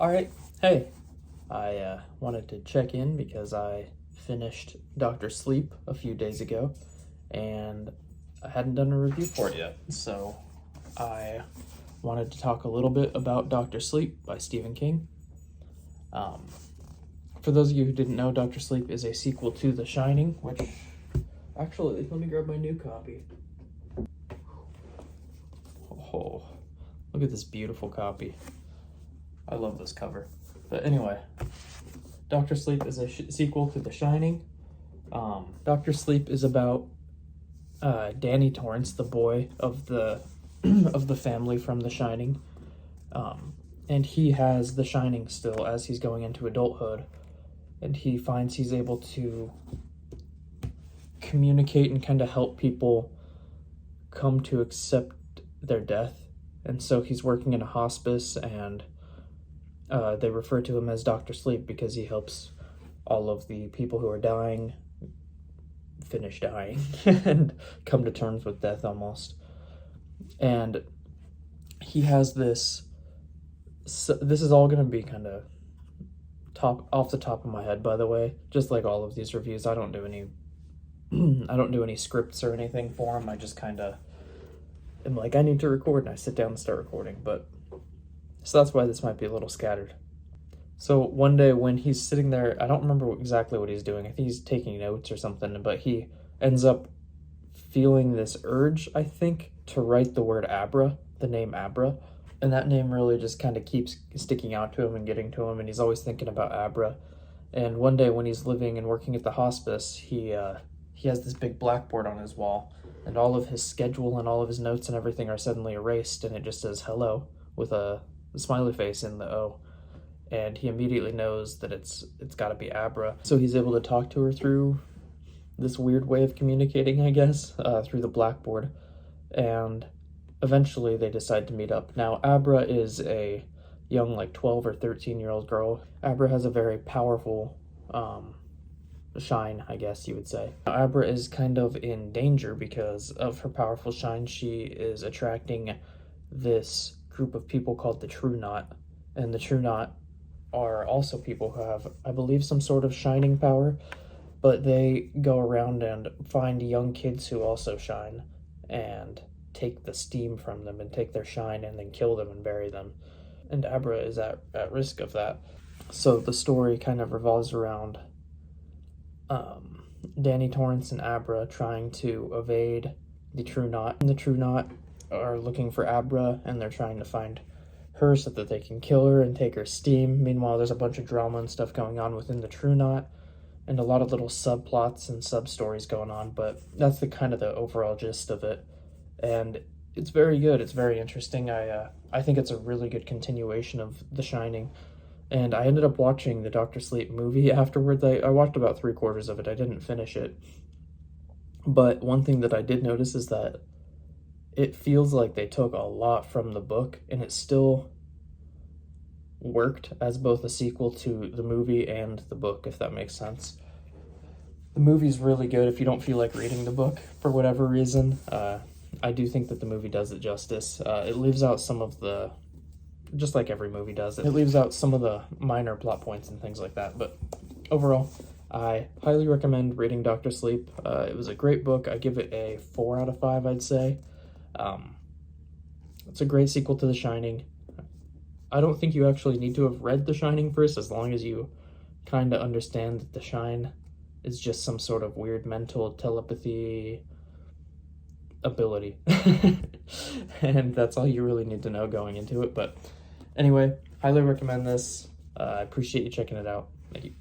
All right. Hey, I wanted to check in because I finished Doctor Sleep a few days ago and I hadn't done a review for it yet. So I wanted to talk a little bit about Doctor Sleep by Stephen King. Um, for those of you who didn't know, Doctor Sleep is a sequel to The Shining, which actually, let me grab my new copy. Oh, look at this beautiful copy. I love this cover. But anyway, Doctor Sleep is a sequel to The Shining. Doctor Sleep is about Danny Torrance, the boy of the of the family from The Shining, and he has The Shining still as he's going into adulthood, and he finds he's able to communicate and kind of help people come to accept their death, and so he's working in a hospice and. They refer to him as Dr. Sleep because he helps all of the people who are dying finish dying and come to terms with death almost. And he has this, so this is all going to be kind of off the top of my head, by the way, just like all of these reviews. I don't do any scripts or anything for them. I just kind of am like, I need to record, and I sit down and start recording, so that's why this might be a little scattered. So one day when he's sitting there, I don't remember exactly what he's doing. I think he's taking notes or something, but he ends up feeling this urge, I think, to write the word Abra, the name Abra. And that name really just kind of keeps sticking out to him and getting to him, and he's always thinking about Abra. And one day when he's living and working at the hospice, he has this big blackboard on his wall, and all of his schedule and all of his notes and everything are suddenly erased, and it just says hello with a smiley face in the O, and he immediately knows that it's got to be Abra. So he's able to talk to her through this weird way of communicating, I guess, through the blackboard, and eventually they decide to meet up. Now, Abra is a young, like 12 or 13-year-old girl. Abra has a very powerful shine, I guess you would say. Now, Abra is kind of in danger because of her powerful shine. She is attracting this group of people called the True Knot, and the True Knot are also people who have, I believe, some sort of shining power, but they go around and find young kids who also shine and take the steam from them and take their shine and then kill them and bury them, and Abra is at risk of that. So the story kind of revolves around Danny Torrance and Abra trying to evade the True Knot, and the True Knot are looking for Abra, and they're trying to find her so that they can kill her and take her steam. Meanwhile, there's a bunch of drama and stuff going on within the True Knot, and a lot of little subplots and sub-stories going on, but that's the kind of the overall gist of it. And it's very good. It's very interesting. I think it's a really good continuation of The Shining. And I ended up watching the Dr. Sleep movie afterwards. I watched about 3/4 of it. I didn't finish it. But one thing that I did notice is that it feels like they took a lot from the book, and it still worked as both a sequel to the movie and the book, if that makes sense. The movie's really good if you don't feel like reading the book for whatever reason. I do think that the movie does it justice. It leaves out some of the, just like every movie does, it leaves out some of the minor plot points and things like that. But overall, I highly recommend reading Dr. Sleep. It was a great book. I give it a 4 out of 5, I'd say. It's a great sequel to The Shining. I don't think you actually need to have read The Shining first, as long as you kind of understand that The Shine is just some sort of weird mental telepathy ability. And that's all you really need to know going into it. But anyway, highly recommend this. I appreciate you checking it out. Thank you.